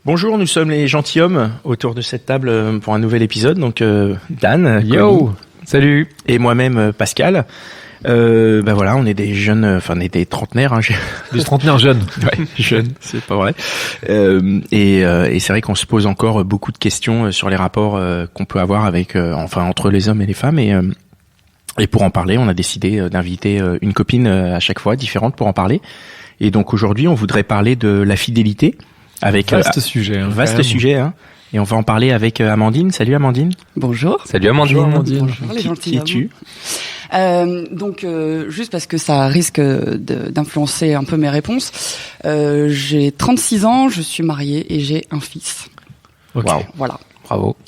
Bonjour, nous sommes les gentilshommes autour de cette table pour un nouvel épisode. Donc Dan, yo, salut, et moi-même Pascal. Voilà, on est des jeunes, on est des trentenaires. Hein, des trentenaires jeunes. Ouais, jeunes, c'est pas vrai. Et c'est vrai qu'on se pose encore beaucoup de questions sur les rapports qu'on peut avoir avec, entre les hommes et les femmes. Et pour en parler, on a décidé d'inviter une copine à chaque fois différente pour en parler. Et donc aujourd'hui, on voudrait parler de la fidélité. Avec vaste sujet. Vaste sujet, hein. Et on va en parler avec Amandine. Salut Amandine. Bonjour. Salut Amandine. Bonjour les Qui es-tu ? Juste parce que ça risque d'influencer un peu mes réponses, j'ai 36 ans, je suis mariée et j'ai un fils. Okay. Wow. Voilà.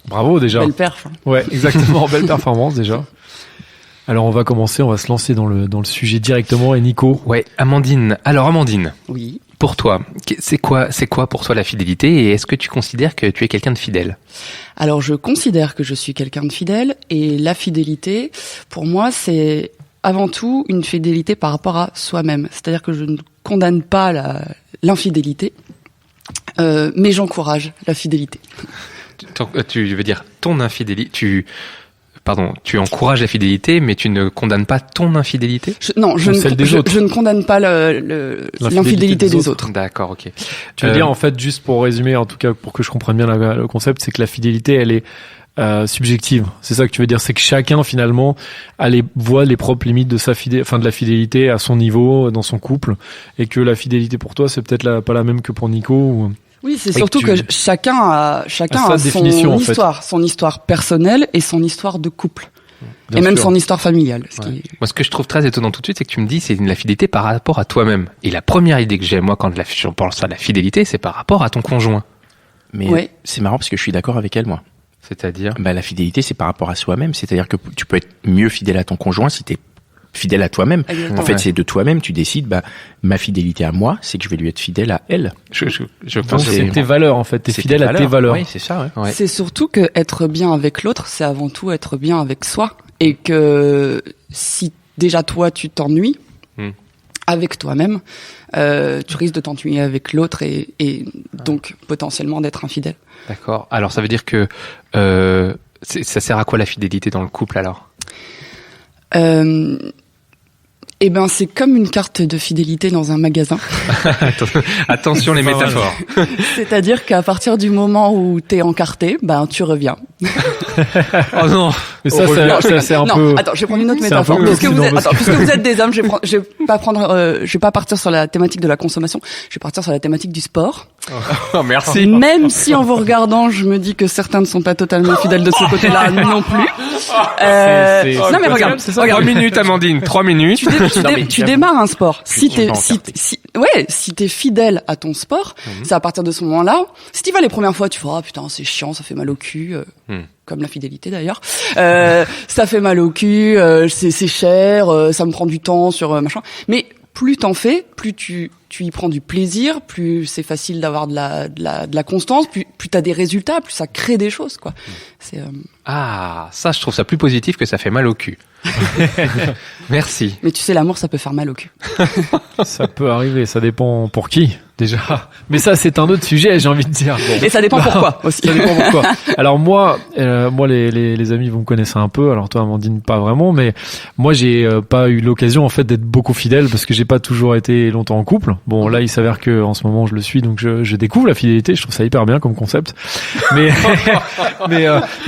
Bravo déjà. Belle perf. Ouais, exactement, belle performance déjà. Alors on va se lancer dans le sujet directement. Et Nico. Ouais, Amandine. Alors Amandine. Oui. Pour toi, c'est quoi pour toi la fidélité et est-ce que tu considères que tu es quelqu'un de fidèle ? Alors je considère que je suis quelqu'un de fidèle et la fidélité, pour moi, c'est avant tout une fidélité par rapport à soi-même. C'est-à-dire que je ne condamne pas l'infidélité, mais j'encourage la fidélité. Tu veux dire ton infidélité, tu encourages la fidélité, mais tu ne condamnes pas ton infidélité ? Je ne condamne pas l'infidélité des autres. D'accord, ok. Tu veux dire, en fait, juste pour résumer, en tout cas pour que je comprenne bien le concept, c'est que la fidélité, elle est subjective. C'est ça que tu veux dire, c'est que chacun finalement voit les propres limites de de la fidélité à son niveau, dans son couple, et que la fidélité pour toi, c'est peut-être pas la même que pour Nico ou... Oui, c'est surtout que chacun a son histoire personnelle et son histoire de couple. Bien et même sûr. Son histoire familiale. Ouais. Moi, ce que je trouve très étonnant tout de suite, c'est que tu me dis c'est la fidélité par rapport à toi-même. Et la première idée que j'ai, moi, quand je pense à la fidélité, c'est par rapport à ton conjoint. Mais c'est marrant parce que je suis d'accord avec elle, moi. C'est-à-dire ? La fidélité, c'est par rapport à soi-même. C'est-à-dire que tu peux être mieux fidèle à ton conjoint si t'es fidèle à toi-même. En fait, c'est de toi-même, tu décides, ma fidélité à moi, c'est que je vais lui être fidèle à elle. Je pense que c'est tes valeurs, en fait. T'es fidèle à tes valeurs. Oui, c'est ça, ouais. C'est surtout que être bien avec l'autre, c'est avant tout être bien avec soi. Et que si déjà toi, tu t'ennuies avec toi-même, tu risques de t'ennuyer avec l'autre et donc potentiellement d'être infidèle. D'accord. Alors, ça veut dire que ça sert à quoi la fidélité dans le couple, alors ? C'est comme une carte de fidélité dans un magasin. Attention les métaphores. C'est-à-dire qu'à partir du moment où t'es encarté, tu reviens. Oh non. Mais ça, c'est un peu. Non, attends, je vais prendre une autre métaphore. Puisque vous êtes des hommes, je vais pas partir sur la thématique de la consommation. Je vais partir sur la thématique du sport. Oh, merci. Même si en vous regardant, je me dis que certains ne sont pas totalement fidèles de ce côté-là non plus. Non mais regarde. 3 minutes, Amandine. 3 minutes. Tu démarres un sport. Si t'es fidèle à ton sport, c'est à partir de ce moment-là. Si t'y vas les premières fois, tu feras putain c'est chiant, ça fait mal au cul, comme la fidélité d'ailleurs. Ça fait mal au cul, c'est cher, ça me prend du temps sur machin. Mais plus t'en fais, plus tu y prends du plaisir, plus c'est facile d'avoir de la constance, plus t'as des résultats, plus ça crée des choses quoi. C'est ça je trouve ça plus positif que ça fait mal au cul. Merci. Mais tu sais, l'amour, ça peut faire mal au cul. Ça peut arriver, ça dépend pour qui, déjà. Mais ça, c'est un autre sujet, j'ai envie de dire. Bon. Et ça dépend pourquoi aussi. Ça dépend pourquoi. Alors moi, les amis, vous me connaissez un peu. Alors toi, Amandine, pas vraiment, mais moi, j'ai pas eu l'occasion, en fait, d'être beaucoup fidèle parce que j'ai pas toujours été longtemps en couple. Bon, là, il s'avère que en ce moment, je le suis, donc je découvre la fidélité. Je trouve ça hyper bien comme concept. Mais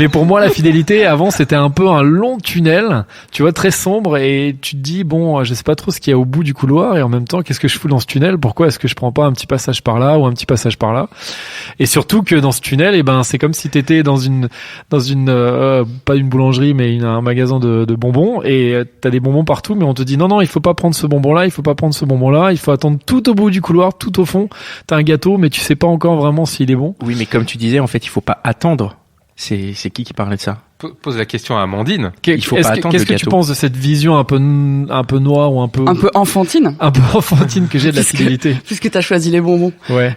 pour moi, la fidélité, avant, c'était un peu un long tunnel. Tu vois, très sombre et tu te dis bon, je sais pas trop ce qu'il y a au bout du couloir et en même temps, qu'est-ce que je fous dans ce tunnel ? Pourquoi est-ce que je prends pas un petit passage par là ou un petit passage par là ? Et surtout que dans ce tunnel, c'est comme si t'étais dans une pas une boulangerie mais un magasin de bonbons et t'as des bonbons partout mais on te dit non, il faut pas prendre ce bonbon-là, il faut pas prendre ce bonbon-là, il faut attendre tout au bout du couloir, tout au fond, t'as un gâteau mais tu sais pas encore vraiment s'il est bon. Oui, mais comme tu disais, en fait, il faut pas attendre. C'est qui parlait de ça ? Pose la question à Amandine. Il faut pas attendre. Qu'est-ce que tu penses de cette vision un peu noire ou un peu enfantine que j'ai de la fidélité puisque t'as choisi les bonbons. Ouais.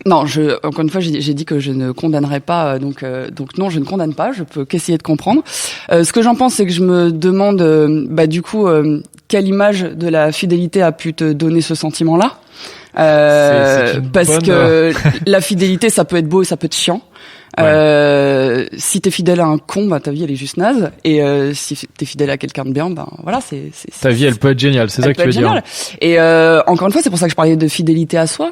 Non, encore une fois, j'ai dit que je ne condamnerais pas, donc non, je ne condamne pas. Je peux qu'essayer de comprendre. Ce que j'en pense, c'est que je me demande, quelle image de la fidélité a pu te donner ce sentiment-là. Parce que la fidélité, ça peut être beau et ça peut être chiant. Si t'es fidèle à un con, bah ta vie elle est juste naze. Et si t'es fidèle à quelqu'un de bien, ben voilà, ta vie elle peut être géniale. C'est ça que tu veux dire. Et encore une fois, c'est pour ça que je parlais de fidélité à soi.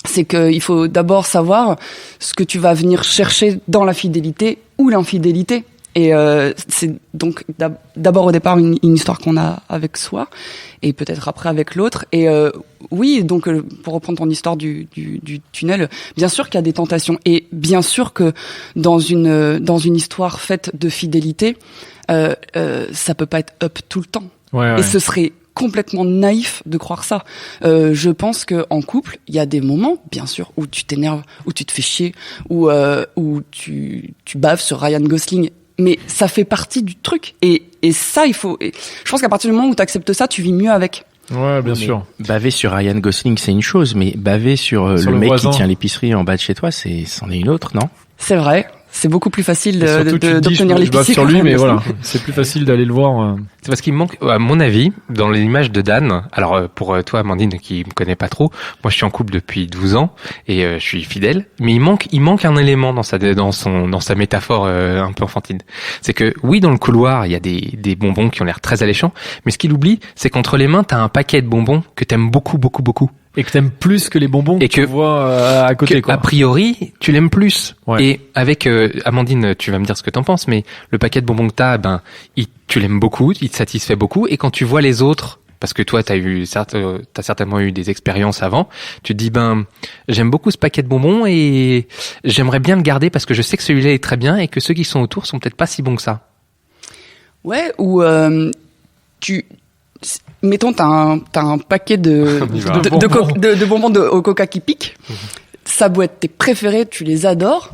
C'est qu'il faut d'abord savoir ce que tu vas venir chercher dans la fidélité ou l'infidélité. Et c'est donc d'abord au départ une histoire qu'on a avec soi et peut-être après avec l'autre. Et oui, donc pour reprendre ton histoire du tunnel, bien sûr qu'il y a des tentations et bien sûr que dans une histoire faite de fidélité, ça peut pas être up tout le temps. Ouais. Et ce serait complètement naïf de croire ça. Je pense que en couple, il y a des moments, bien sûr, où tu t'énerves, où tu te fais chier, où tu baves sur Ryan Gosling. Mais ça fait partie du truc. Et ça, je pense qu'à partir du moment où tu acceptes ça, tu vis mieux avec. Ouais, bien sûr. Baver sur Ryan Gosling, c'est une chose, mais baver sur le mec voisin qui tient l'épicerie en bas de chez toi, c'en est une autre, non? C'est vrai. C'est beaucoup plus facile d'obtenir l'épicerie. Sur lui, mais voilà, c'est plus facile d'aller le voir. C'est parce qu'il manque, à mon avis, dans l'image de Dan. Alors pour toi, Amandine, qui me connaît pas trop, moi je suis en couple depuis 12 ans et je suis fidèle. Mais il manque un élément dans sa métaphore un peu enfantine. C'est que oui, dans le couloir, il y a des bonbons qui ont l'air très alléchants, mais ce qu'il oublie, c'est qu'entre les mains, t'as un paquet de bonbons que t'aimes beaucoup, beaucoup, beaucoup. Et que t'aimes plus que les bonbons que tu vois à côté, quoi. A priori, tu l'aimes plus. Ouais. Et avec Amandine, tu vas me dire ce que t'en penses, mais le paquet de bonbons que t'as, tu l'aimes beaucoup, il te satisfait beaucoup. Et quand tu vois les autres, parce que toi, t'as certainement eu des expériences avant, tu te dis, j'aime beaucoup ce paquet de bonbons et j'aimerais bien le garder parce que je sais que celui-là est très bien et que ceux qui sont autour sont peut-être pas si bons que ça. Ouais, ou mettons, t'as un paquet de bonbons au coca qui piquent. Ça doit être tes préférés, tu les adores.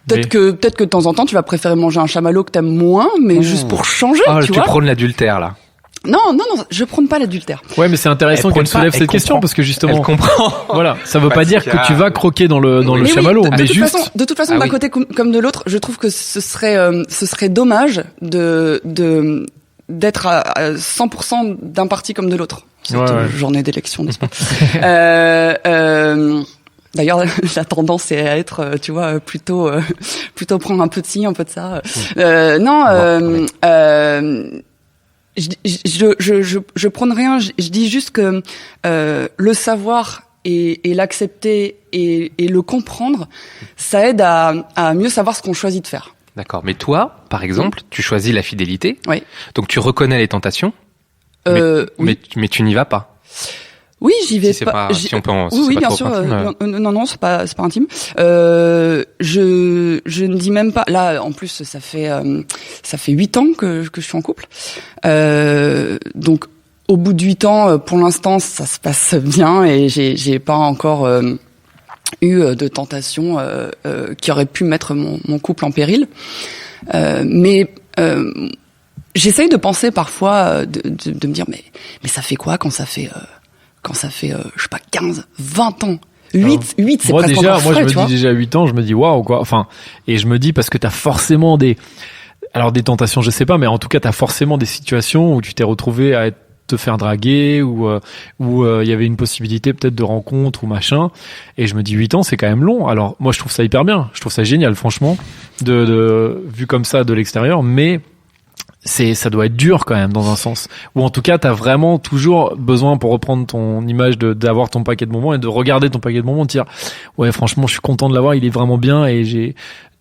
Peut-être que de temps en temps, tu vas préférer manger un chamallow que t'aimes moins, mais juste pour changer, tu vois. Tu prônes l'adultère, là. Non, je prône pas l'adultère. Ouais, mais c'est intéressant qu'elle soulève cette question parce que justement. Elle comprend. Voilà. Ça veut pas dire que tu vas croquer dans le chamallow, mais juste. De toute façon, d'un côté comme de l'autre, je trouve que ce serait dommage d'être à 100% d'un parti comme de l'autre. Cette journée d'élection, n'est-ce pas? D'ailleurs, la tendance est à être, tu vois, plutôt prendre un peu de ci, un peu de ça. Je prône rien. Je dis juste que le savoir et l'accepter et le comprendre, ça aide à mieux savoir ce qu'on choisit de faire. D'accord. Mais toi, par exemple, tu choisis la fidélité. Oui. Donc tu reconnais les tentations. Oui. Mais tu n'y vas pas. Oui, j'y vais si pas. Si on peut oui, bien sûr. Non, c'est pas intime. Je ne dis même pas. Là, en plus, ça fait 8 ans que je suis en couple. Donc, au bout de 8 ans, pour l'instant, ça se passe bien et j'ai pas encore eu de tentation qui aurait pu mettre mon couple en péril. Mais j'essaye de penser parfois de me dire mais ça fait quoi quand ça fait je sais pas 15, 20 ans. 8 c'est presque encore frais, moi je me dis déjà 8 ans, je me dis waouh quoi. Enfin, et je me dis parce que t'as forcément des tentations, je sais pas, mais en tout cas t'as forcément des situations où tu t'es retrouvé à te faire draguer ou il y avait une possibilité peut-être de rencontre ou machin, et je me dis 8 ans c'est quand même long. Alors moi je trouve ça hyper bien, je trouve ça génial franchement de vu comme ça de l'extérieur, mais ça doit être dur quand même dans un sens, ou en tout cas t'as vraiment toujours besoin, pour reprendre ton image d'avoir ton paquet de bonbons et de regarder ton paquet de bonbons, de dire ouais franchement je suis content de l'avoir, il est vraiment bien, et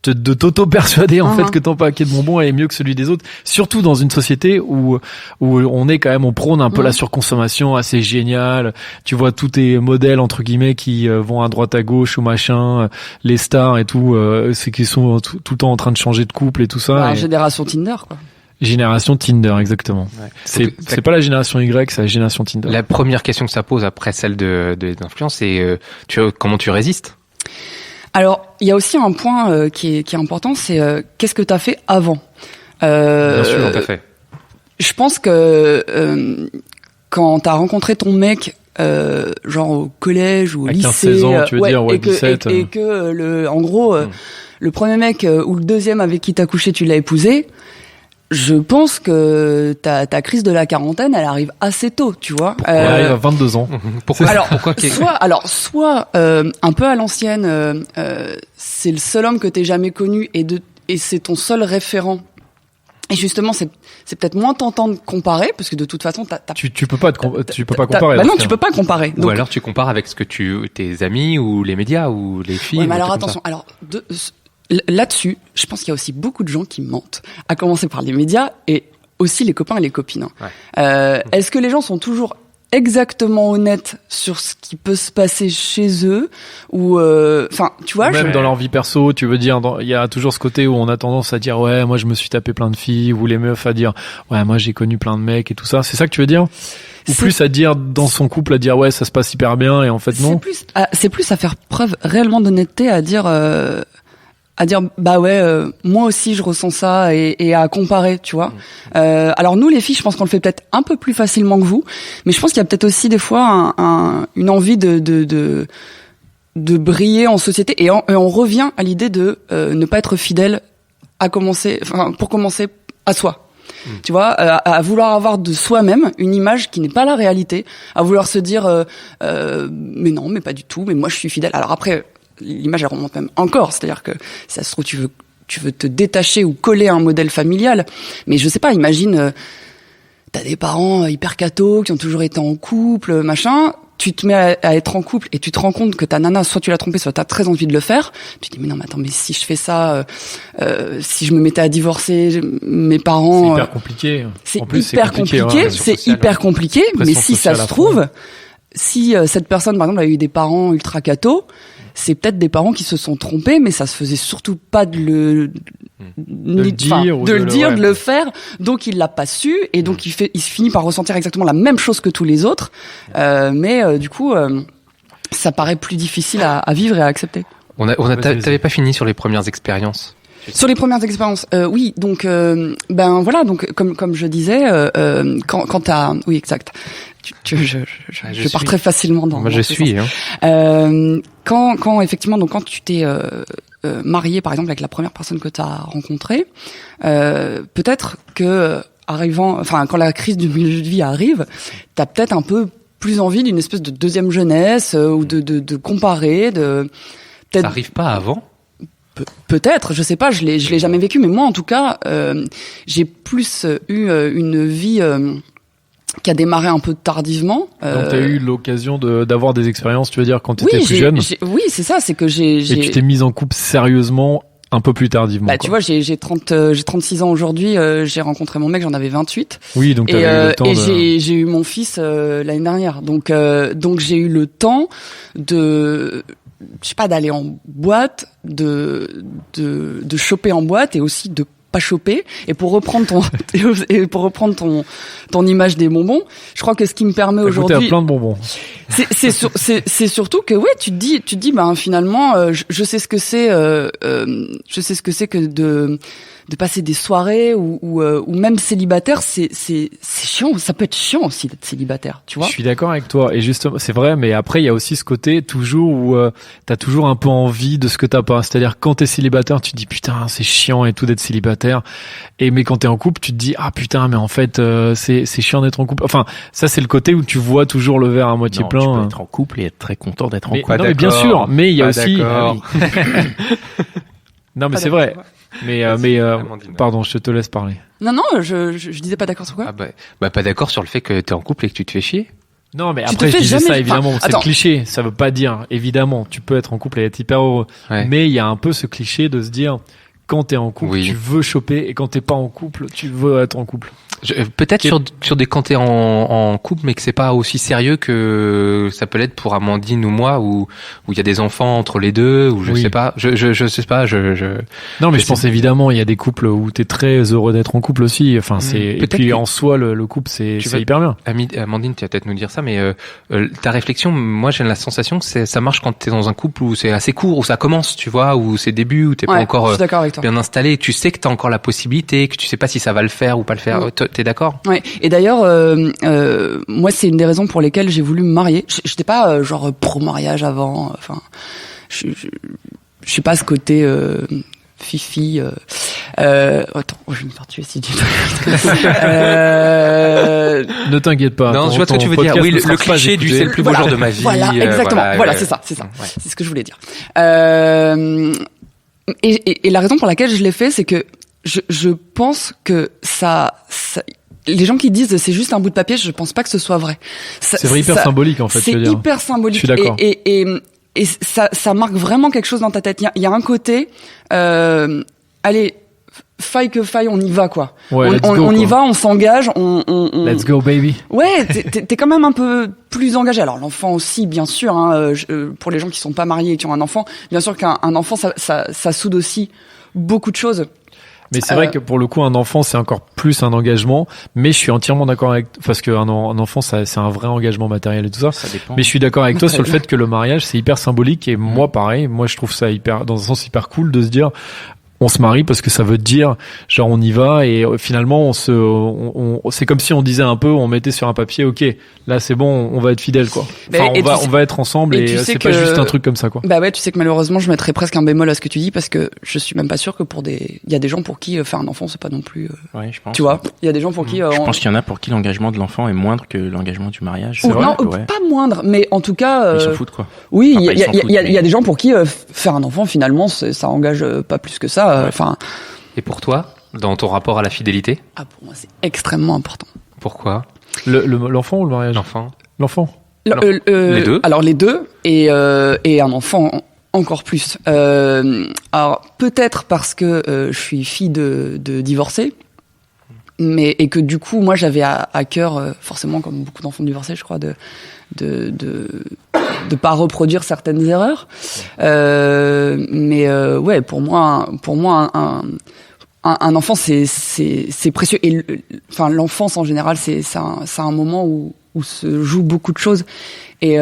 de t'auto-persuader en fait que ton paquet de bonbons est mieux que celui des autres, surtout dans une société où on prône un peu la surconsommation assez géniale. Tu vois tous tes modèles entre guillemets qui vont à droite à gauche ou machin, les stars et tout, c'est qui sont tout le temps en train de changer de couple et tout ça. Génération Tinder quoi. Génération Tinder, exactement. Ouais. C'est pas la génération Y, c'est la génération Tinder. La première question que ça pose après celle de l'influence, c'est comment tu résistes? Alors, il y a aussi un point qui est important, c'est qu'est-ce que t'as fait avant? Bien sûr, tout à fait. Je pense que quand t'as rencontré ton mec, genre au collège ou au lycée, 15-16 ans, tu veux dire, 17, et que en gros, le premier mec ou le deuxième avec qui t'as couché, tu l'as épousé. Je pense que ta crise de la quarantaine, elle arrive assez tôt, tu vois. Elle arrive à 22 ans. Pourquoi soit un peu à l'ancienne, c'est le seul homme que t'aies jamais connu et c'est ton seul référent. Et justement, c'est peut-être moins tentant de comparer parce que de toute façon, tu peux pas comparer. Bah non, tu peux pas comparer. Donc, ou alors tu compares avec tes amis ou les médias ou les filles. Ouais, mais alors attention. Alors là-dessus, je pense qu'il y a aussi beaucoup de gens qui mentent, à commencer par les médias et aussi les copains et les copines. Ouais. Est-ce que les gens sont toujours exactement honnêtes sur ce qui peut se passer chez eux ou enfin tu vois même dans leur vie perso, tu veux dire, il y a toujours ce côté où on a tendance à dire ouais moi je me suis tapé plein de filles, ou les meufs à dire ouais moi j'ai connu plein de mecs et tout ça, c'est ça que tu veux dire? Ou plus à dire dans son couple, à dire ouais ça se passe hyper bien et en fait non? C'est plus à faire preuve réellement d'honnêteté, à dire bah ouais moi aussi je ressens ça et à comparer, tu vois. Alors nous les filles, je pense qu'on le fait peut-être un peu plus facilement que vous, mais je pense qu'il y a peut-être aussi des fois une envie de briller en société et on revient à l'idée de ne pas être fidèle pour commencer à soi. Tu vois, à vouloir avoir de soi-même une image qui n'est pas la réalité, à vouloir se dire mais non, mais pas du tout, mais moi je suis fidèle. Alors après l'image elle remonte même encore, c'est-à-dire que ça se trouve tu veux te détacher ou coller à un modèle familial, mais je sais pas, imagine t'as des parents hyper cathos qui ont toujours été en couple, machin, tu te mets à être en couple et tu te rends compte que ta nana soit tu l'as trompée, soit t'as très envie de le faire, tu te dis mais non mais attends, mais si je fais ça, si je me mettais à divorcer mes parents, c'est hyper compliqué. C'est hyper compliqué, mais si ça se trouve, si cette personne par exemple a eu des parents ultra cathos, c'est peut-être des parents qui se sont trompés, mais ça se faisait surtout pas de le faire, donc il l'a pas su et donc il finit par ressentir exactement la même chose que tous les autres, mais du coup ça paraît plus difficile à vivre et à accepter. T'avais pas fini sur les premières expériences? Sur les premières expériences, oui. Donc, ben voilà. Donc, comme je disais, quand t'as, oui, exact. Je pars très facilement dans. Moi, je suis. Quand effectivement, donc quand tu t'es marié, par exemple, avec la première personne que t'as rencontrée, peut-être que quand la crise du milieu de vie arrive, t'as peut-être un peu plus envie d'une espèce de deuxième jeunesse ou de comparer, Ça arrive pas avant? Peut-être, je sais pas, je l'ai jamais vécu, mais moi en tout cas, j'ai plus eu une vie qui a démarré un peu tardivement. Donc t'as eu l'occasion d'avoir des expériences, tu veux dire, quand t'étais plus jeune? Oui, c'est ça, c'est que Et tu t'es mise en couple sérieusement un peu plus tardivement. Bah, tu vois, j'ai 36 ans aujourd'hui, j'ai rencontré mon mec, j'en avais 28. Oui, donc t'avais eu le temps j'ai eu mon fils l'année dernière. Donc j'ai eu le temps je sais pas, d'aller en boîte, de choper en boîte et aussi de pas choper. Et pour reprendre ton image des bonbons, je crois que ce qui me permet aujourd'hui. Goûter à plein de bonbons. C'est surtout que ouais, tu te dis ben finalement je sais ce que c'est que de passer des soirées ou même célibataire, c'est chiant, ça peut être chiant aussi d'être célibataire, tu vois. Je suis d'accord avec toi et justement, c'est vrai, mais après il y a aussi ce côté toujours où t'as toujours un peu envie de ce que t'as pas, c'est-à-dire quand t'es célibataire, tu te dis putain, c'est chiant et tout d'être célibataire, mais quand t'es en couple, tu te dis ah putain, mais en fait c'est chiant d'être en couple. Enfin, ça c'est le côté où tu vois toujours le verre à moitié plein. Tu peux être en couple et être très content d'être en couple. Non, mais bien sûr, mais il y a aussi non mais c'est vrai. Mais pardon, je te laisse parler. Non, je disais pas d'accord sur quoi. Bah pas d'accord sur le fait que t'es en couple et que tu te fais chier. Non, mais après je disais ça évidemment, c'est le cliché, ça veut pas dire évidemment, tu peux être en couple et être hyper heureux. Ouais. Mais il y a un peu ce cliché de se dire quand t'es en couple, tu veux choper et quand t'es pas en couple, tu veux être en couple. Peut-être sur des quand t'es en couple, mais que c'est pas aussi sérieux que ça peut l'être pour Amandine ou moi, où il y a des enfants entre les deux, ou je sais pas. Je sais pas. Non, mais je pense évidemment, il y a des couples où t'es très heureux d'être en couple aussi. Enfin, et puis en soi, le couple, c'est hyper bien. Amandine, tu vas peut-être nous dire ça, mais ta réflexion, moi, j'ai la sensation que ça marche quand t'es dans un couple où c'est assez court, où ça commence, tu vois, où c'est début, où t'es pas encore bien installé. Tu sais que t'as encore la possibilité, que tu sais pas si ça va le faire ou pas le faire. T'es d'accord? Ouais. Et d'ailleurs, moi, c'est une des raisons pour lesquelles j'ai voulu me marier. J'étais pas genre pro mariage avant. Enfin, je suis pas ce côté fifi. Attends, je vais me faire tuer si tu Ne t'inquiète pas. Non, je vois ce que tu veux dire. Oui, le cliché du c'est le plus beau jour de ma vie. Voilà, exactement. Voilà, c'est ça. Ouais. C'est ce que je voulais dire. Et la raison pour laquelle je l'ai fait, c'est que je pense que ça les gens qui disent c'est juste un bout de papier, je pense pas que ce soit vrai. C'est hyper symbolique en fait. C'est hyper symbolique. Je suis d'accord. Et ça marque vraiment quelque chose dans ta tête. Il y a un côté, allez, faille que faille, on y va quoi. Ouais, on y va, on s'engage, Let's go baby. Ouais, t'es quand même un peu plus engagé. Alors l'enfant aussi, bien sûr. Hein, pour les gens qui sont pas mariés et qui ont un enfant, bien sûr qu'un enfant, ça soude aussi beaucoup de choses. Mais c'est vrai que pour le coup, un enfant, c'est encore plus un engagement. Mais je suis entièrement d'accord parce qu'un enfant, c'est un vrai engagement matériel et tout ça. Ça dépend. Mais je suis d'accord avec toi sur le fait que le mariage, c'est hyper symbolique. Et moi, pareil, je trouve ça dans un sens hyper cool de se dire, on se marie parce que ça veut dire, genre, on y va et finalement, c'est comme si on disait un peu, on mettait sur un papier, ok, là, c'est bon, on va être fidèle, quoi. Enfin, on va être ensemble et c'est pas juste un truc comme ça, quoi. Bah ouais, tu sais que malheureusement, je mettrais presque un bémol à ce que tu dis parce que je suis même pas sûr que il y a des gens pour qui faire un enfant, c'est pas non plus, ouais, je pense. Tu vois, il y a des gens pour qui, je pense qu'il y en a pour qui l'engagement de l'enfant est moindre que l'engagement du mariage. C'est vrai. Non, pas moindre, mais en tout cas, ils s'en foutent, quoi. Oui, il y a des gens pour qui faire un enfant, finalement, ça engage pas plus que ça, enfin. Et pour toi, dans ton rapport à la fidélité? Ah, pour moi, c'est extrêmement important. Pourquoi? L'enfant ou le mariage? L'enfant. Les deux? Alors, les deux, et un enfant encore plus. Alors, peut-être parce que je suis fille de divorcés, et que du coup, moi, j'avais à cœur, forcément, comme beaucoup d'enfants divorcés, je crois, de pas reproduire certaines erreurs. Mais ouais, pour moi, un enfant, c'est précieux. Et enfin, l'enfance en général, c'est un moment où se joue beaucoup de choses. Et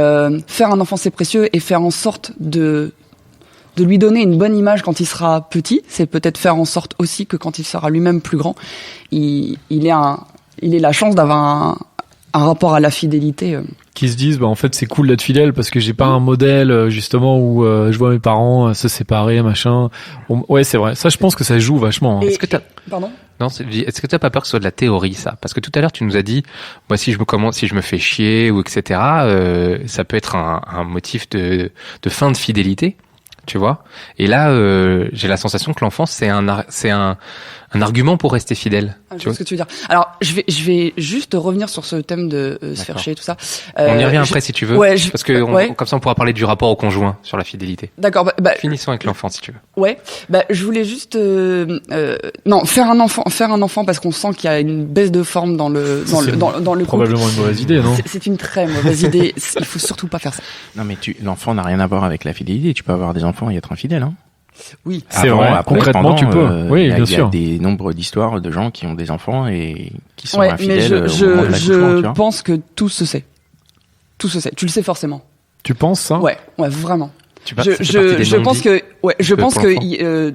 faire un enfant, c'est précieux. Et faire en sorte de lui donner une bonne image quand il sera petit, c'est peut-être faire en sorte aussi que quand il sera lui-même plus grand, il ait la chance d'avoir un rapport à la fidélité. Qui se disent, en fait, c'est cool d'être fidèle parce que j'ai pas un modèle, justement, où je vois mes parents se séparer, machin. Ouais, c'est vrai. Ça, je pense que ça joue vachement. Hein. Est-ce que Pardon? Non, est-ce que t'as pas peur que ce soit de la théorie, ça? Parce que tout à l'heure, tu nous as dit, moi, si je me fais chier ou etc., ça peut être un motif de fin de fidélité. Tu vois? Et là, j'ai la sensation que l'enfance, c'est un argument pour rester fidèle. Je vois ce que tu veux dire. Alors, je vais juste revenir sur ce thème de se faire chier et tout ça. On y revient après si tu veux. Ouais, parce que comme ça, on pourra parler du rapport au conjoint sur la fidélité. D'accord. Finissons avec l'enfant si tu veux. Ouais. Je voulais juste non, faire un enfant parce qu'on sent qu'il y a une baisse de forme dans le couple. Probablement une mauvaise idée, non? C'est une très mauvaise idée. Il faut surtout pas faire ça. Non, mais l'enfant n'a rien à voir avec la fidélité. Tu peux avoir des enfants et être infidèle, hein. Oui, c'est vrai. Concrètement, tu peux. Oui, bien sûr. Il y a des nombres d'histoires de gens qui ont des enfants et qui sont infidèles. Mais je pense que tout se sait. Tout se sait. Tu le sais forcément. Tu penses ça? Ouais, vraiment. Je pense que il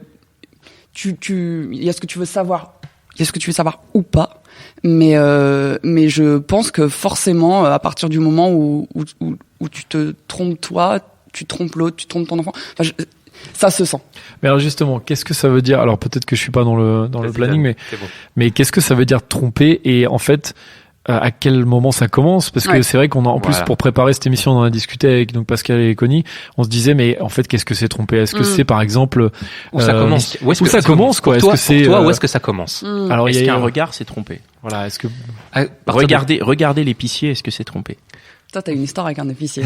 y a ce que tu veux savoir. Il y a ce que tu veux savoir ou pas. Mais je pense que forcément, à partir du moment où tu te trompes toi, tu trompes l'autre, tu trompes ton enfant. Enfin, ça se sent. Mais alors justement, qu'est-ce que ça veut dire? Alors peut-être que je suis pas dans le planning, mais qu'est-ce que ça veut dire tromper? Et en fait, à quel moment ça commence? Parce que c'est vrai qu'on a, en plus, pour préparer cette émission, on en a discuté avec donc Pascal et Connie. On se disait, mais en fait, qu'est-ce que c'est tromper? Est-ce que c'est par exemple où ça commence? Où ça commence, quoi? Est-ce que c'est où est-ce que ça commence? Alors, est-ce qu'un regard c'est tromper? Voilà. Est-ce que regardez l'épicier, est-ce que c'est tromper? Toi, t'as une histoire avec un épicier.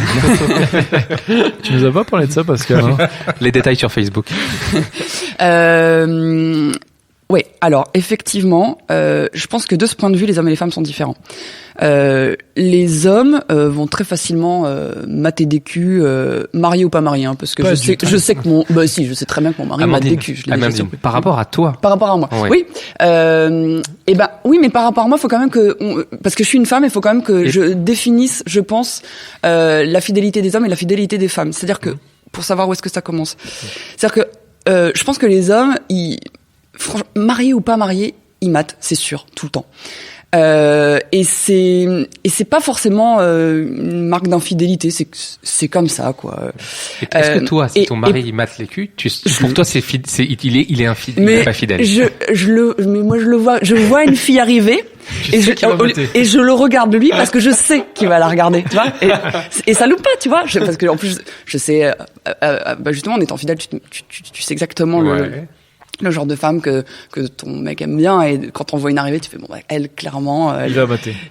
Tu nous as pas parlé de ça, Pascal, hein? Les détails sur Facebook. Oui, alors effectivement, je pense que de ce point de vue, les hommes et les femmes sont différents. Les hommes vont très facilement mater des culs, mariés ou pas mariés, hein, parce que je sais que je sais très bien que mon mari mate des culs. Par rapport à toi. Par rapport à moi. Ouais. Oui. Oui, mais par rapport à moi, faut quand même parce que je suis une femme, il faut quand même que je définisse, je pense, la fidélité des hommes et la fidélité des femmes. C'est-à-dire que pour savoir où est-ce que ça commence. C'est-à-dire que je pense que les hommes, franchement, mariés ou pas mariés, ils matent, c'est sûr, tout le temps. Et c'est pas forcément une marque d'infidélité, c'est comme ça, quoi. Est-ce que toi, si ton mari il mate les culs, pour toi il est infidèle, il est pas fidèle? Mais moi je vois une fille arriver. Et je le regarde lui parce que je sais qu'il va la regarder, tu vois. Et ça loupe pas, tu vois. Parce que en plus, je sais, justement, en étant fidèle, tu sais exactement le genre de femme que ton mec aime bien. Et quand on voit une arrivée, tu fais bon, elle clairement,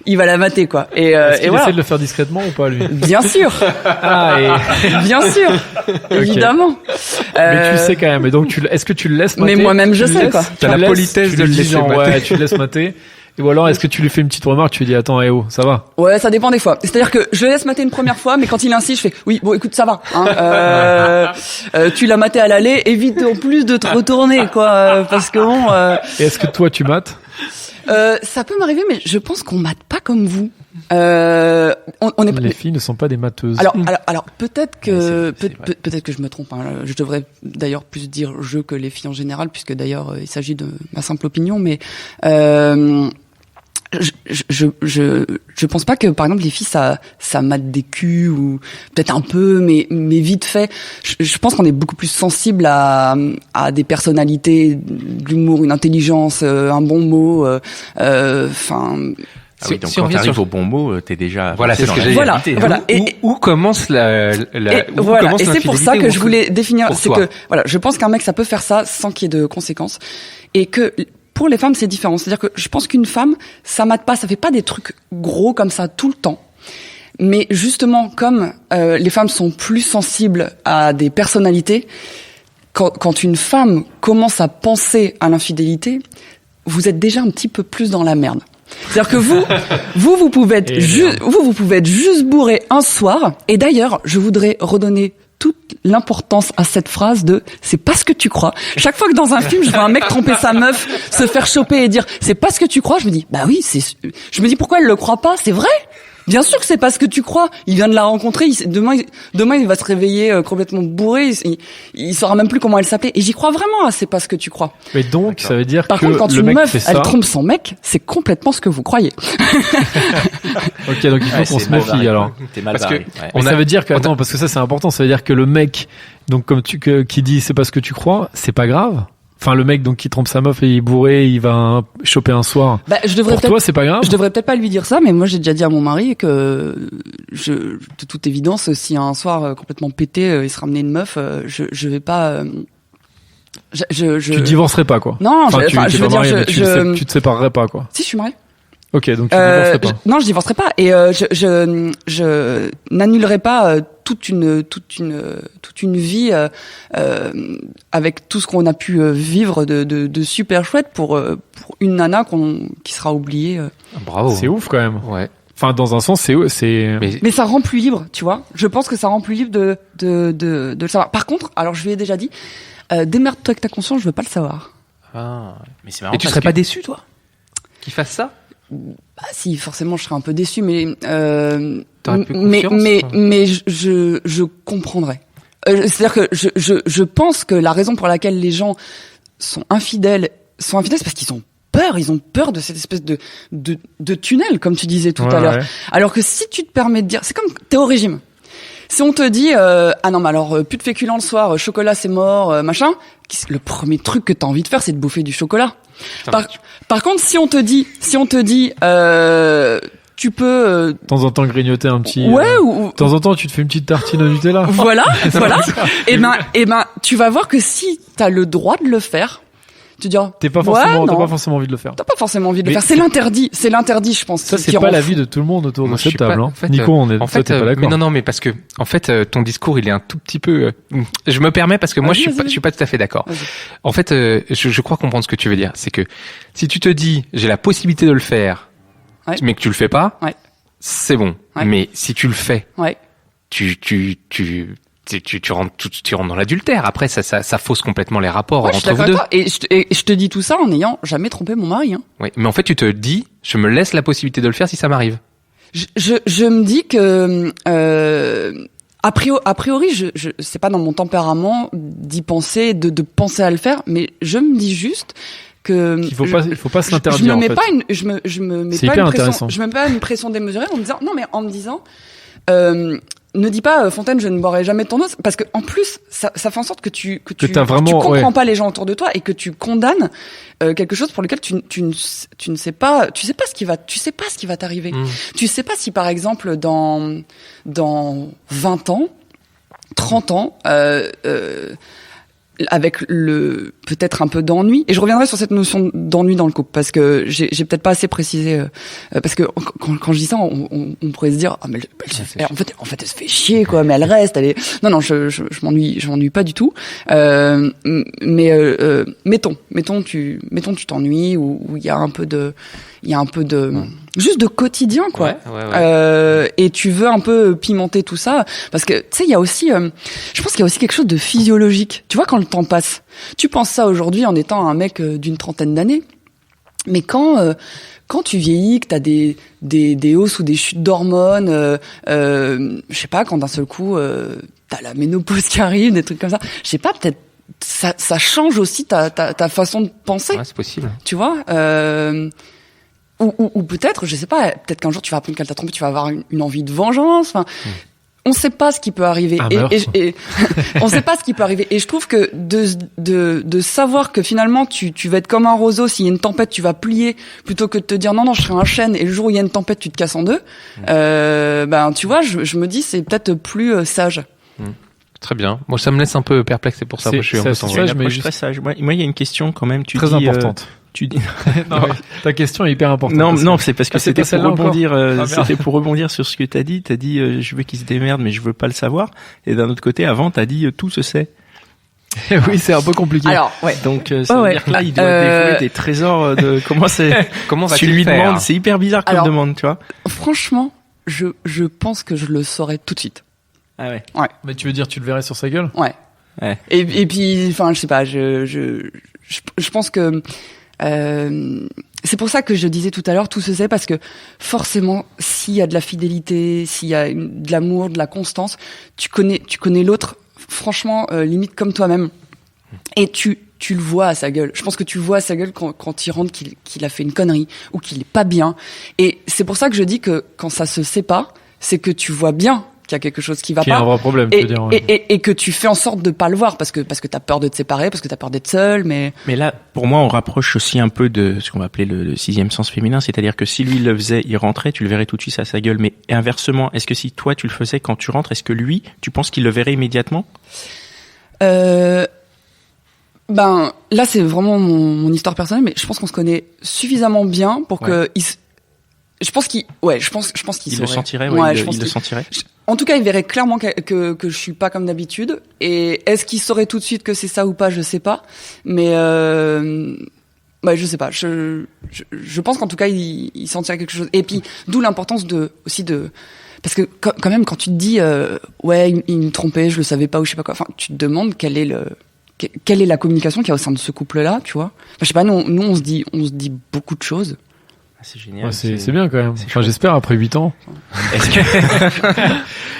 il va la mater, quoi. Est-ce qu'il voilà. essaie de le faire discrètement ou pas, lui? Bien sûr. Bien sûr. Évidemment. Mais tu sais quand même. Et donc est-ce que tu le laisses mater? Mais moi-même je sais, quoi. T'as la politesse de le laisser mater. Ouais, tu le laisses mater. Ou alors, est-ce que tu lui fais une petite remarque, tu lui dis, attends, ça va? Ouais, ça dépend des fois. C'est-à-dire que je le laisse mater une première fois, mais quand il insiste, je fais, oui, bon, écoute, ça va, hein, tu l'as maté à l'aller, évite en plus de te retourner, quoi, parce que bon, Et est-ce que toi, tu mates? Ça peut m'arriver, mais je pense qu'on mate pas comme vous. On est Les filles ne sont pas des mateuses. Alors peut-être que peut-être que je me trompe, hein. Je devrais d'ailleurs plus dire je que les filles en général, puisque d'ailleurs il s'agit de ma simple opinion, mais je pense pas que par exemple les filles ça mate des culs, ou peut-être un peu, mais vite fait. Je pense qu'on est beaucoup plus sensible à des personnalités, de l'humour, une intelligence, un bon mot, enfin. Ah oui, donc quand t'arrives au bon mot, t'es déjà... Voilà, c'est ce que j'ai dit. Voilà. Où commence voilà. Et c'est pour ça que je voulais définir, c'est toi. que, voilà, je pense qu'un mec, ça peut faire ça sans qu'il y ait de conséquences. Et que, pour les femmes, c'est différent. C'est-à-dire que je pense qu'une femme, ça mate pas, ça fait pas des trucs gros comme ça tout le temps. Mais justement, comme, les femmes sont plus sensibles à des personnalités, quand une femme commence à penser à l'infidélité, vous êtes déjà un petit peu plus dans la merde. C'est-à-dire que vous pouvez être vous pouvez être juste bourré un soir. Et d'ailleurs, je voudrais redonner toute l'importance à cette phrase de c'est pas ce que tu crois. Chaque fois que dans un film, je vois un mec tromper sa meuf, se faire choper et dire c'est pas ce que tu crois, je me dis bah oui, je me dis pourquoi elle le croit pas, c'est vrai. Bien sûr que c'est pas ce que tu crois. Il vient de la rencontrer. Demain, il va se réveiller complètement bourré. Il saura même plus comment elle s'appelait. Et j'y crois vraiment à c'est pas ce que tu crois. Mais donc, ça veut dire Par que contre, quand le une mec meuf, fait ça... elle trompe son mec, c'est complètement ce que vous croyez. Ok, donc il faut qu'on se méfie alors. T'es mal Parce barré. Mais ça veut dire que, attends, parce que ça c'est important, ça veut dire que le mec, donc comme qui dit c'est pas ce que tu crois, c'est pas grave. Enfin, le mec donc qui trompe sa meuf et il est bourré, il va choper un soir. Bah, pour toi, c'est pas grave. Je devrais peut-être pas lui dire ça, mais moi j'ai déjà dit à mon mari que de toute évidence, si un soir complètement pété, il se ramenait une meuf, je vais pas. Tu divorcerais pas quoi. Non, enfin, je veux dire, tu te séparerais pas quoi. Si, je suis mariée. Ok, donc tu divorcerais pas. Non, je divorcerai pas, et je n'annulerai pas toute une vie avec tout ce qu'on a pu vivre de super chouette pour une nana qui sera oubliée. Bravo. C'est ouf quand même. Ouais. Enfin, dans un sens, c'est. Mais ça rend plus libre, tu vois. Je pense que ça rend plus libre de le savoir. Par contre, alors je lui ai déjà dit, démerde-toi avec ta conscience, je veux pas le savoir. Ah, mais c'est marrant. Et tu serais pas déçu, toi, qu'il fasse ça? Bah si, forcément, je serais un peu déçu, mais je comprendrais. C'est-à-dire que je pense que la raison pour laquelle les gens sont infidèles, c'est parce qu'ils ont peur. Ils ont peur de cette espèce de tunnel, comme tu disais tout à l'heure. Ouais. Alors que si tu te permets de dire, c'est comme t'es au régime. Si on te dit ah non mais alors plus de féculents le soir, chocolat c'est mort, machin, le premier truc que t'as envie de faire c'est de bouffer du chocolat. Par contre si on te dit tu peux de temps en temps grignoter un petit ou de temps en temps tu te fais une petite tartine au Nutella. Voilà. Et ben tu vas voir que si t'as le droit de le faire, tu dis t'as pas forcément envie de le faire. T'as pas forcément envie de le faire. C'est l'interdit, je pense. Ça c'est pas l'avis de tout le monde autour de cette table. Nico, on est t'es pas d'accord. Mais non, mais parce que en fait ton discours il est un tout petit peu. Je me permets parce que moi je suis pas tout à fait d'accord. En fait, je crois comprendre ce que tu veux dire. C'est que si tu te dis j'ai la possibilité de le faire, mais que tu le fais pas, c'est bon. Mais si tu le fais, tu rentres dans l'adultère. Après, ça fausse complètement les rapports entre vous deux. Et je te dis tout ça en n'ayant jamais trompé mon mari. Hein. Oui, mais en fait, tu te dis, je me laisse la possibilité de le faire si ça m'arrive. Je me dis que a priori, c'est pas dans mon tempérament d'y penser, de penser à le faire, mais je me dis juste il faut pas se l'interdire. Je me mets pas une pression démesurée en me disant ne dis pas Fontaine, je ne boirai jamais de ton eau, parce que en plus ça fait en sorte que tu comprends pas les gens autour de toi et que tu condamnes quelque chose pour lequel tu ne sais pas ce qui va t'arriver. Tu sais pas si par exemple dans 20 ans, 30 ans avec peut-être un peu d'ennui, et je reviendrai sur cette notion d'ennui dans le couple parce que j'ai peut-être pas assez précisé parce que quand je dis ça on pourrait se dire mais en fait elle se fait chier quoi, mais elle reste, non je m'ennuie pas du tout, mais mettons tu t'ennuies ou il y a un peu de juste de quotidien quoi. Et tu veux un peu pimenter tout ça parce que tu sais il y a aussi je pense qu'il y a aussi quelque chose de physiologique. Tu vois, quand le temps passe, tu penses ça aujourd'hui en étant un mec d'une 30aine d'années, mais quand tu vieillis, que t'as des hausses ou des chutes d'hormones, je sais pas, quand d'un seul coup t'as la ménopause qui arrive, des trucs comme ça, je sais pas, peut-être ça change aussi ta façon de penser. Ouais, c'est possible. Tu vois, ou peut-être, je sais pas, peut-être qu'un jour tu vas apprendre qu'elle t'a trompé, tu vas avoir une envie de vengeance. Enfin, on sait pas ce qui peut arriver. Et on sait pas ce qui peut arriver. Et je trouve que de savoir que finalement tu vas être comme un roseau, s'il y a une tempête, tu vas plier plutôt que de te dire non, je serai un chêne et le jour où il y a une tempête, tu te casses en deux. Tu vois, je me dis c'est peut-être plus sage. Très bien. Moi, ça me laisse un peu perplexe, c'est pour ça que je suis un peu sage, mais très sage. Moi, il y a une question quand même. Très importante. Tu dis. Non, ta question est hyper importante. Non, c'est parce que c'était pour rebondir. C'était pour rebondir sur ce que t'as dit. T'as dit, je veux qu'il se démerde, mais je veux pas le savoir. Et d'un autre côté, avant, t'as dit, tout se sait. Oui, c'est un peu compliqué. Alors, ouais. Donc, ça veut dire que là, il doit dévoiler des trésors de comment va-t-il lui faire? demande. C'est hyper bizarre comme demande, tu vois. Franchement, je pense que je le saurais tout de suite. Ah ouais. Ouais. Mais tu veux dire, tu le verrais sur sa gueule? Ouais. Et puis, enfin, je sais pas, je pense que, c'est pour ça que je disais tout à l'heure, tout se sait, parce que forcément, s'il y a de la fidélité, s'il y a de l'amour, de la constance, tu connais l'autre, franchement, limite comme toi-même. Et tu le vois à sa gueule. Je pense que tu le vois à sa gueule quand il rentre qu'il a fait une connerie ou qu'il est pas bien. Et c'est pour ça que je dis que quand ça se sait pas, c'est que tu vois bien qu'il y a quelque chose qui va pas. Qu'il y a un vrai problème, tu veux dire. Ouais. Et que tu fais en sorte de pas le voir parce que t'as peur de te séparer, parce que t'as peur d'être seul, mais là, pour moi, on rapproche aussi un peu de ce qu'on va appeler le sixième sens féminin, c'est-à-dire que si lui il le faisait, il rentrait, tu le verrais tout de suite à sa gueule, mais inversement, est-ce que si toi tu le faisais quand tu rentres, est-ce que lui, tu penses qu'il le verrait immédiatement? Là, c'est vraiment mon histoire personnelle, mais je pense qu'on se connaît suffisamment bien pour que je pense qu'il le sentirait, il le sentirait. En tout cas, il verrait clairement que je suis pas comme d'habitude. Et est-ce qu'il saurait tout de suite que c'est ça ou pas, je sais pas. Mais je sais pas. Je pense qu'en tout cas, il sentirait quelque chose. Et puis, d'où l'importance parce que quand même, quand tu te dis il me trompait, je le savais pas ou je sais pas quoi. Enfin, tu te demandes quelle est la communication qu'il y a au sein de ce couple-là, tu vois. Enfin, je sais pas. Nous, on se dit beaucoup de choses. C'est génial. Ouais, c'est bien quand même. Enfin, j'espère après 8 ans. Est-ce que...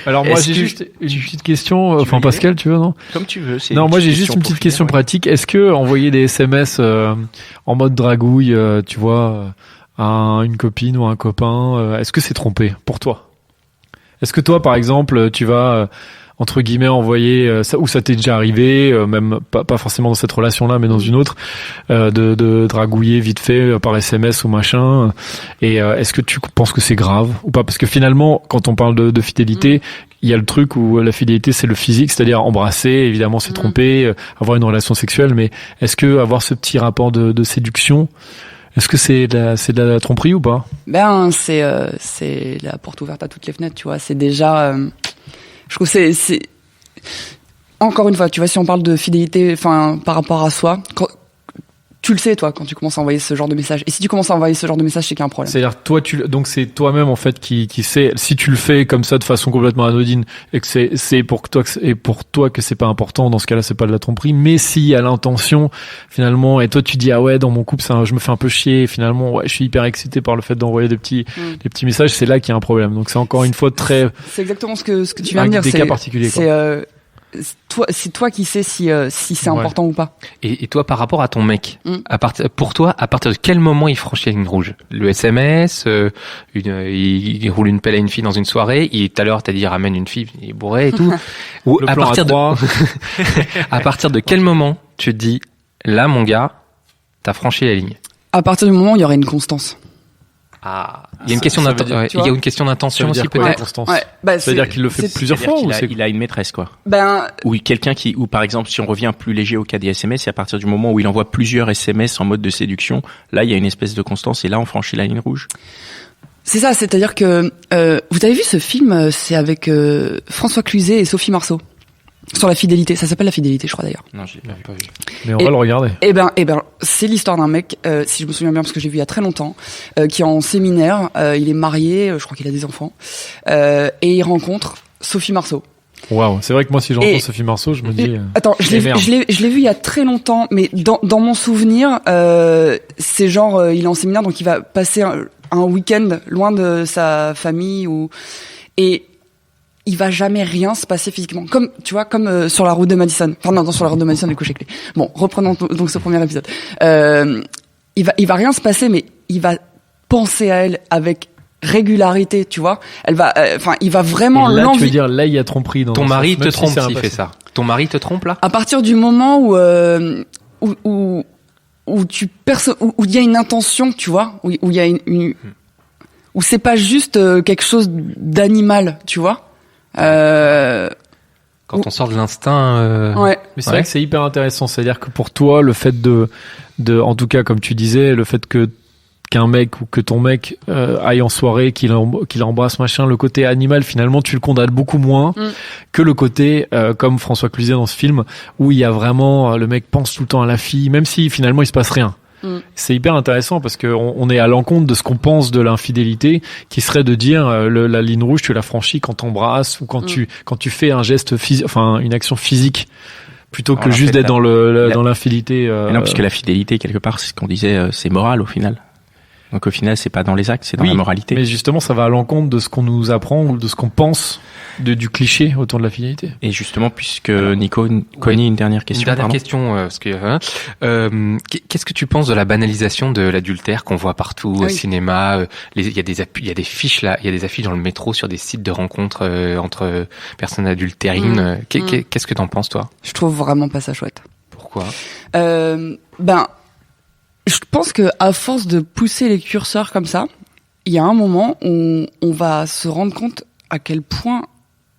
Alors moi j'ai juste une petite question. Enfin Pascal, tu veux non? Comme tu veux. Non, moi j'ai juste une petite question pratique. Est-ce que envoyer des SMS en mode dragouille, tu vois, à une copine ou un copain, est-ce que c'est tromper pour toi? Est-ce que toi, par exemple, tu vas entre guillemets envoyer ça, ou ça t'est déjà arrivé, même pas forcément dans cette relation-là, mais dans une autre, de dragouiller vite fait par SMS ou machin. Et est-ce que tu penses que c'est grave ou pas? Parce que finalement, quand on parle de fidélité, il y a le truc où la fidélité c'est le physique, c'est-à-dire embrasser, évidemment c'est tromper, avoir une relation sexuelle, mais est-ce que avoir ce petit rapport de séduction, est-ce que c'est de la tromperie ou pas? C'est la porte ouverte à toutes les fenêtres, tu vois. C'est déjà je trouve c'est encore une fois, tu vois, si on parle de fidélité, enfin par rapport à soi, tu le sais toi quand tu commences à envoyer ce genre de message. Et si tu commences à envoyer ce genre de message, c'est qu'il y a un problème. C'est-à-dire donc c'est toi-même en fait qui sait, si tu le fais comme ça de façon complètement anodine et que c'est pour toi que c'est pas important, dans ce cas-là c'est pas de la tromperie. Mais s'il y a l'intention finalement, et toi tu dis dans mon couple je me fais un peu chier, et finalement je suis hyper excité par le fait d'envoyer des petits messages, c'est là qu'il y a un problème. Donc c'est encore une fois c'est exactement ce que tu viens de dire. Des cas particuliers. c'est toi qui sais si c'est important ou pas. Et toi, par rapport à ton mec, pour toi, à partir de quel moment il franchit la ligne rouge? Le SMS, il roule une pelle à une fille dans une soirée, tout à l'heure t'as dit ramène une fille, il est bourré et tout. Ou à partir à partir de quel moment tu te dis là mon gars, t'as franchi la ligne? À partir du moment où il y aurait une constance. Ah, il y a une question d'intention aussi peut-être. Ouais, ça veut dire qu'il le fait plusieurs fois ou il a une maîtresse quoi. Ben ou quelqu'un ou par exemple si on revient plus léger au cas des SMS, c'est à partir du moment où il envoie plusieurs SMS en mode de séduction, là il y a une espèce de constance et là on franchit la ligne rouge. C'est ça, c'est-à-dire que vous avez vu ce film, c'est avec François Cluzet et Sophie Marceau. Sur la fidélité, ça s'appelle La Fidélité, je crois d'ailleurs. Non, j'ai même pas vu. Mais on va le regarder. Eh ben, c'est l'histoire d'un mec, si je me souviens bien, parce que j'ai vu il y a très longtemps, qui est en séminaire, il est marié, je crois qu'il a des enfants, et il rencontre Sophie Marceau. Waouh, c'est vrai que moi si j'entends Sophie Marceau, je me dis. Attends, je l'ai vu il y a très longtemps, mais dans mon souvenir, c'est genre il est en séminaire, donc il va passer un week-end loin de sa famille et il va jamais rien se passer physiquement. Comme, tu vois, comme sur la route de Madison. Enfin, non, sur la route de Madison, du coup, chez Clé. Bon, reprenons donc ce premier épisode. Il va rien se passer, mais il va penser à elle avec régularité, tu vois. Elle va, il va vraiment l'envie. Là, tu veux dire, là, il y a tromperie dans ton mari te trompe s'il fait ça. Ton mari te trompe, là? À partir du moment où tu perçois, où il y a une intention, tu vois, où il y a où c'est pas juste quelque chose d'animal, tu vois. Quand on sort de l'instinct. Ouais. Mais c'est vrai que c'est hyper intéressant. C'est-à-dire que pour toi, le fait de, en tout cas, comme tu disais, le fait qu'un mec ou que ton mec aille en soirée, qu'il embrasse machin, le côté animal, finalement, tu le condamnes beaucoup moins que le côté, comme François Cluzet dans ce film, où il y a vraiment, le mec pense tout le temps à la fille, même si finalement il se passe rien. C'est hyper intéressant parce que on est à l'encontre de ce qu'on pense de l'infidélité, qui serait de dire la ligne rouge tu la franchis quand t'embrasses ou quand tu fais un geste physique, enfin une action physique, plutôt que juste d'être dans l'infidélité. Non, puisque la fidélité quelque part, c'est ce qu'on disait, c'est moral au final. Donc au final, c'est pas dans les actes, c'est dans la moralité. Mais justement, ça va à l'encontre de ce qu'on nous apprend ou de ce qu'on pense du cliché autour de la fidélité. Et justement, puisque Nico connaît une dernière question. Une dernière question, parce que qu'est-ce que tu penses de la banalisation de l'adultère qu'on voit partout au cinéma? Il y a des fiches là, il y a des affiches dans le métro sur des sites de rencontres entre personnes adultérines. Qu'est-ce que t'en penses toi? Je trouve vraiment pas ça chouette. Pourquoi? Je pense que à force de pousser les curseurs comme ça, il y a un moment où on va se rendre compte à quel point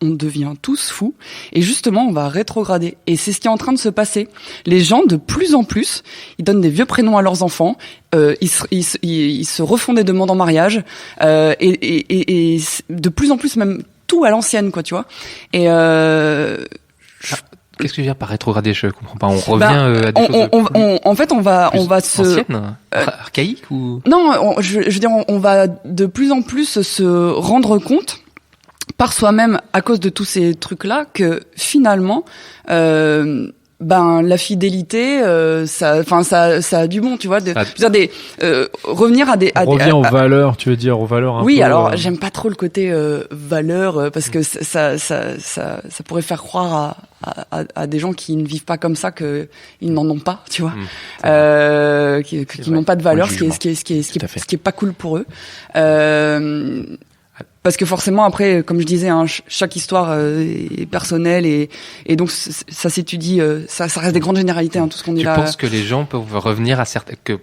on devient tous fous et justement on va rétrograder. Et c'est ce qui est en train de se passer. Les gens de plus en plus, ils donnent des vieux prénoms à leurs enfants, ils se refont des demandes en mariage et de plus en plus même tout à l'ancienne quoi, tu vois. Et qu'est-ce que tu veux dire par rétrograder? Je comprends pas. On revient à des choses. En fait, on va se anciennes, archaïques ou non. Je veux dire, on va de plus en plus se rendre compte par soi-même à cause de tous ces trucs-là que finalement, la fidélité, ça a du bon, tu vois. Revenir aux valeurs, tu veux dire aux valeurs. Oui, alors j'aime pas trop le côté valeur parce que ça pourrait faire croire à des gens qui ne vivent pas comme ça que ils n'en ont pas, tu vois, qui n'ont pas de valeur, ce qui est pas cool pour eux. Parce que forcément après, comme je disais, chaque histoire est personnelle et donc ça s'étudie, ça reste des grandes généralités, tout ce qu'on dit là. Tu penses que les gens peuvent revenir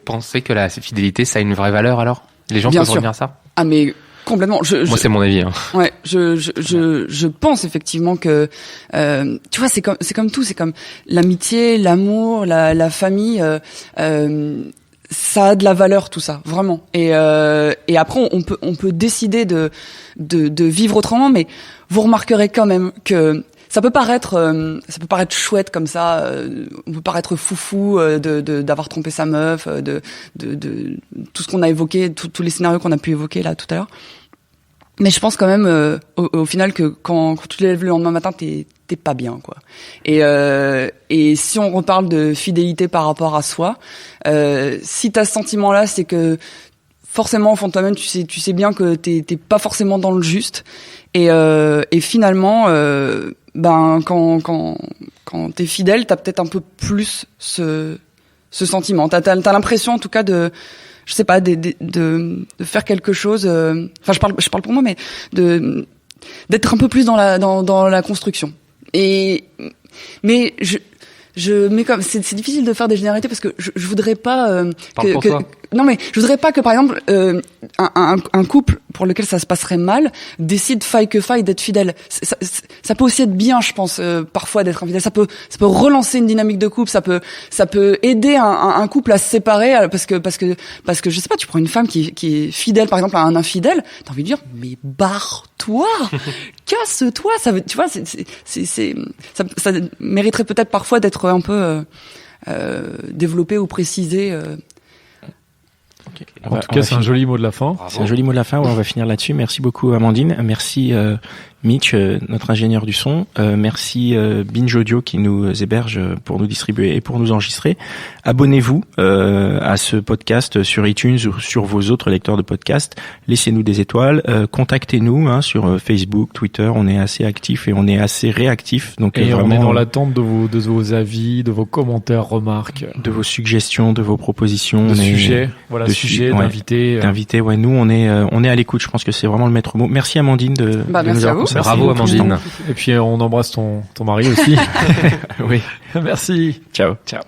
penser que la fidélité ça a une vraie valeur alors? Les gens peuvent revenir à ça? Ah mais complètement. Moi c'est mon avis. Ouais, je pense effectivement que tu vois c'est comme tout, c'est comme l'amitié, l'amour, la famille. Ça a de la valeur tout ça, vraiment. Et après on peut décider de vivre autrement, mais vous remarquerez quand même que ça peut paraître chouette comme ça, on peut paraître foufou d'avoir trompé sa meuf, de tout ce qu'on a évoqué, tous les scénarios qu'on a pu évoquer là tout à l'heure. Mais je pense quand même au final que quand tu te lèves le lendemain matin, t'es pas bien quoi. Et si on reparle de fidélité par rapport à soi, si t'as ce sentiment là, c'est que forcément au fond de toi-même tu sais bien que t'es pas forcément dans le juste et finalement quand t'es fidèle, t'as peut-être un peu plus ce sentiment. T'as l'impression, en tout cas, de faire quelque chose. Enfin, je parle pour moi, mais d'être un peu plus dans la construction. Mais comme c'est difficile de faire des généralités parce que je voudrais pas je voudrais pas que par exemple un couple pour lequel ça se passerait mal décide faille que faille d'être fidèle. Ça peut aussi être bien, je pense, parfois d'être infidèle. Ça peut relancer une dynamique de couple. Ça peut aider un couple à se séparer parce que je sais pas, tu prends une femme qui est fidèle par exemple à un infidèle, t'as envie de dire mais barre-toi, casse-toi. Ça veut, tu vois, ça mériterait peut-être parfois d'être un peu développé ou précisé. Okay. En tout cas, c'est un joli mot de la fin. Bravo. C'est un joli mot de la fin. Ouais, on va finir là-dessus. Merci beaucoup, Amandine. Merci, Mitch, notre ingénieur du son. Merci, Binge Audio qui nous héberge pour nous distribuer et pour nous enregistrer. Abonnez-vous à ce podcast sur iTunes ou sur vos autres lecteurs de podcasts. Laissez-nous des étoiles. Contactez-nous sur Facebook, Twitter. On est assez actifs et on est assez réactifs. Donc, et vraiment, on est dans l'attente de vos avis, de vos commentaires, remarques, de vos suggestions, de vos propositions, de sujets. Voilà, sujets, d'invités. D'invités, ouais. Nous, on est à l'écoute. Je pense que c'est vraiment le maître mot. Merci, Amandine, de merci nous à vous. Bravo, Amandine. Et puis, on embrasse ton mari aussi. Oui. Merci. Ciao. Ciao.